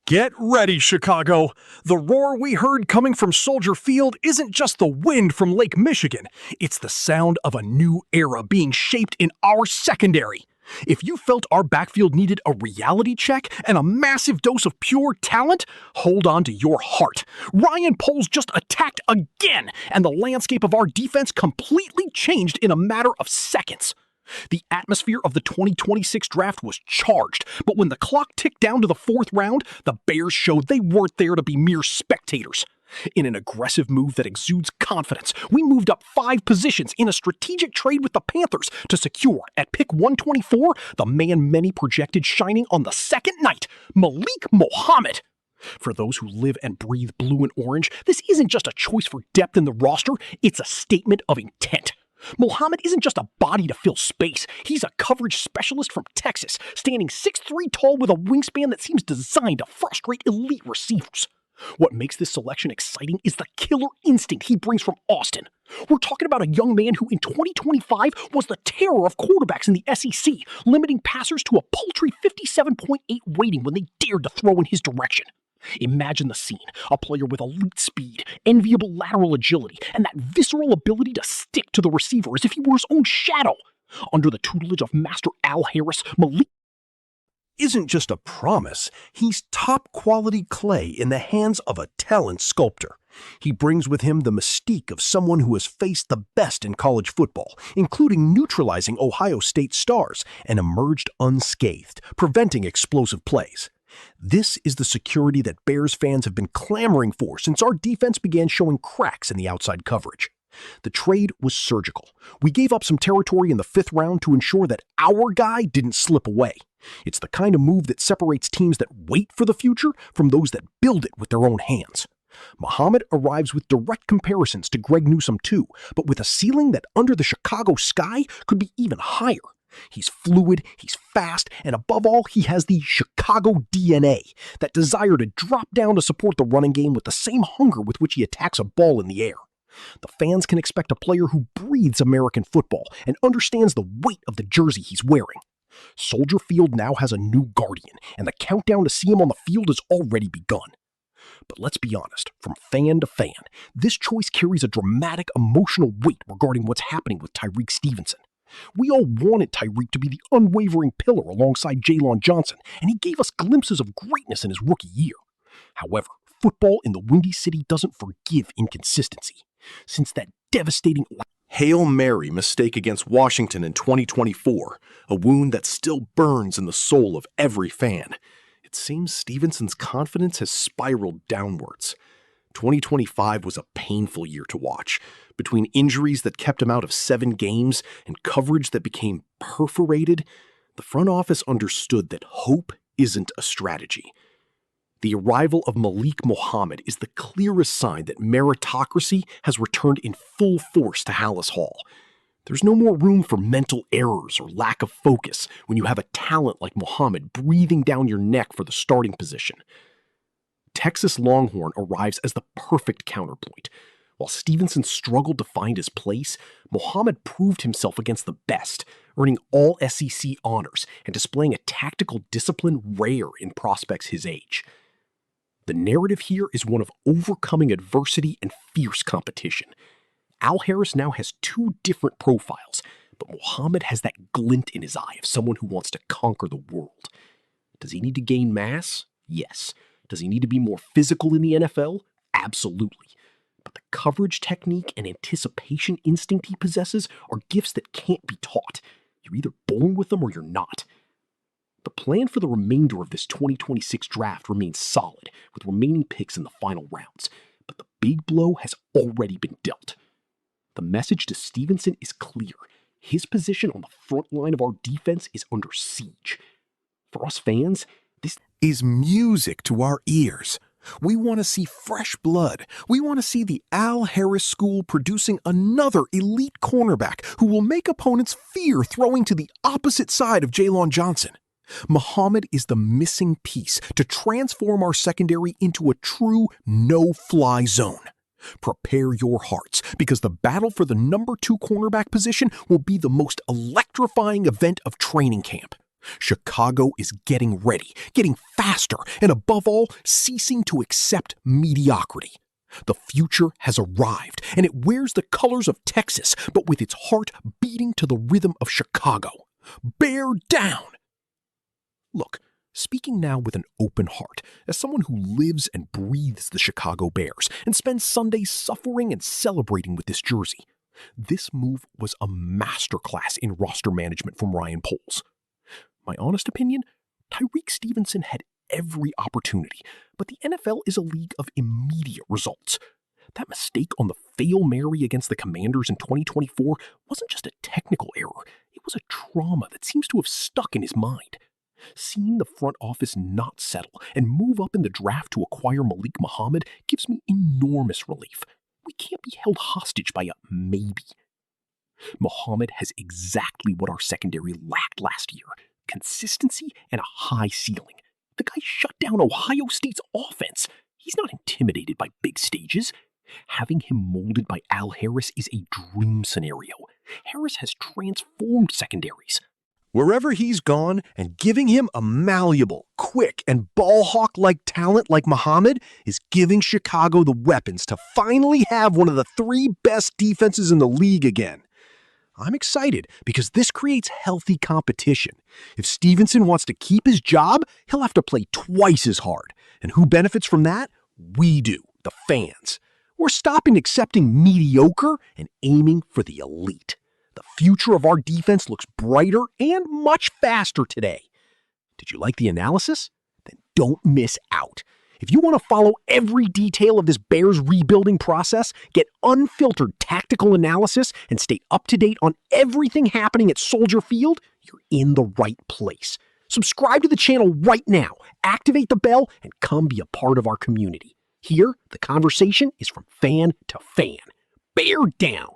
Get ready, Chicago! The roar we heard coming from Soldier Field isn't just the wind from Lake Michigan. It's the sound of a new era being shaped in our secondary. If you felt our backfield needed a reality check and a massive dose of pure talent, hold on to your heart. Ryan Poles just attacked again, and the landscape of our defense completely changed in a matter of seconds. The atmosphere of the 2026 draft was charged, but when the clock ticked down to the fourth round, the Bears showed they weren't there to be mere spectators. In an aggressive move that exudes confidence, we moved up 5 positions in a strategic trade with the Panthers to secure, at pick 124, the man many projected shining on the second night, Malik Mohamd. For those who live and breathe blue and orange, this isn't just a choice for depth in the roster, it's a statement of intent. Mohamd isn't just a body to fill space. He's a coverage specialist from Texas, standing 6'3" tall with a wingspan that seems designed to frustrate elite receivers. What makes this selection exciting is the killer instinct he brings from Austin. We're talking about a young man who in 2025 was the terror of quarterbacks in the SEC, limiting passers to a paltry 57.8 rating when they dared to throw in his direction. Imagine the scene, a player with elite speed, enviable lateral agility, and that visceral ability to stick to the receiver as if he were his own shadow. Under the tutelage of Master Al Harris, Malik isn't just a promise, he's top-quality clay in the hands of a talent sculptor. He brings with him the mystique of someone who has faced the best in college football, including neutralizing Ohio State stars, and emerged unscathed, preventing explosive plays. This is the security that Bears fans have been clamoring for since our defense began showing cracks in the outside coverage. The trade was surgical. We gave up some territory in the 5th round to ensure that our guy didn't slip away. It's the kind of move that separates teams that wait for the future from those that build it with their own hands. Mohamd arrives with direct comparisons to Greg Newsome too, but with a ceiling that under the Chicago sky could be even higher. He's fluid, he's fast, and above all, he has the Chicago DNA, that desire to drop down to support the running game with the same hunger with which he attacks a ball in the air. The fans can expect a player who breathes American football and understands the weight of the jersey he's wearing. Soldier Field now has a new guardian, and the countdown to see him on the field has already begun. But let's be honest, from fan to fan, this choice carries a dramatic emotional weight regarding what's happening with Tyrique Stevenson. We all wanted Tyrique to be the unwavering pillar alongside Jaylon Johnson, and he gave us glimpses of greatness in his rookie year. However, football in the Windy City doesn't forgive inconsistency. Since that devastating Hail Mary mistake against Washington in 2024, a wound that still burns in the soul of every fan, it seems Stevenson's confidence has spiraled downwards. 2025 was a painful year to watch. Between injuries that kept him out of 7 games and coverage that became perforated, the front office understood that hope isn't a strategy. The arrival of Malik Mohamd is the clearest sign that meritocracy has returned in full force to Hallis Hall. There's no more room for mental errors or lack of focus when you have a talent like Mohamd breathing down your neck for the starting position. Texas Longhorn arrives as the perfect counterpoint. While Stevenson struggled to find his place, Mohamd proved himself against the best, earning all SEC honors and displaying a tactical discipline rare in prospects his age. The narrative here is one of overcoming adversity and fierce competition. Al Harris now has 2 different profiles, but Mohamd has that glint in his eye of someone who wants to conquer the world. Does he need to gain mass? Yes. Does he need to be more physical in the NFL? Absolutely. But the coverage technique and anticipation instinct he possesses are gifts that can't be taught. You're either born with them or you're not. The plan for the remainder of this 2026 draft remains solid, with remaining picks in the final rounds. But the big blow has already been dealt. The message to Stevenson is clear. His position on the front line of our defense is under siege. For us fans, this is music to our ears. We want to see fresh blood. We want to see the Al Harris School producing another elite cornerback who will make opponents fear throwing to the opposite side of Jaylon Johnson. Mohamd is the missing piece to transform our secondary into a true no-fly zone. Prepare your hearts, because the battle for the number 2 cornerback position will be the most electrifying event of training camp. Chicago is getting ready, getting faster, and above all, ceasing to accept mediocrity. The future has arrived, and it wears the colors of Texas, but with its heart beating to the rhythm of Chicago. Bear down! Look, speaking now with an open heart, as someone who lives and breathes the Chicago Bears and spends Sundays suffering and celebrating with this jersey, this move was a masterclass in roster management from Ryan Poles. My honest opinion, Tyreek Stevenson had every opportunity, but the NFL is a league of immediate results. That mistake on the Hail Mary against the Commanders in 2024 wasn't just a technical error, it was a trauma that seems to have stuck in his mind. Seeing the front office not settle and move up in the draft to acquire Malik Mohamd gives me enormous relief. We can't be held hostage by a maybe. Mohamd has exactly what our secondary lacked last year: consistency and a high ceiling. The guy shut down Ohio State's offense. He's not intimidated by big stages. Having him molded by Al Harris is a dream scenario. Harris has transformed secondaries. Wherever he's gone, and giving him a malleable, quick, and ball hawk-like talent like Mohamd is giving Chicago the weapons to finally have one of the 3 best defenses in the league again. I'm excited because this creates healthy competition. If Stevenson wants to keep his job, he'll have to play twice as hard. And who benefits from that? We do, the fans. We're stopping accepting mediocre and aiming for the elite. The future of our defense looks brighter and much faster today. Did you like the analysis? Then don't miss out. If you want to follow every detail of this Bears rebuilding process, get unfiltered tactical analysis, and stay up to date on everything happening at Soldier Field, you're in the right place. Subscribe to the channel right now, activate the bell, and come be a part of our community. Here, the conversation is from fan to fan. Bear down!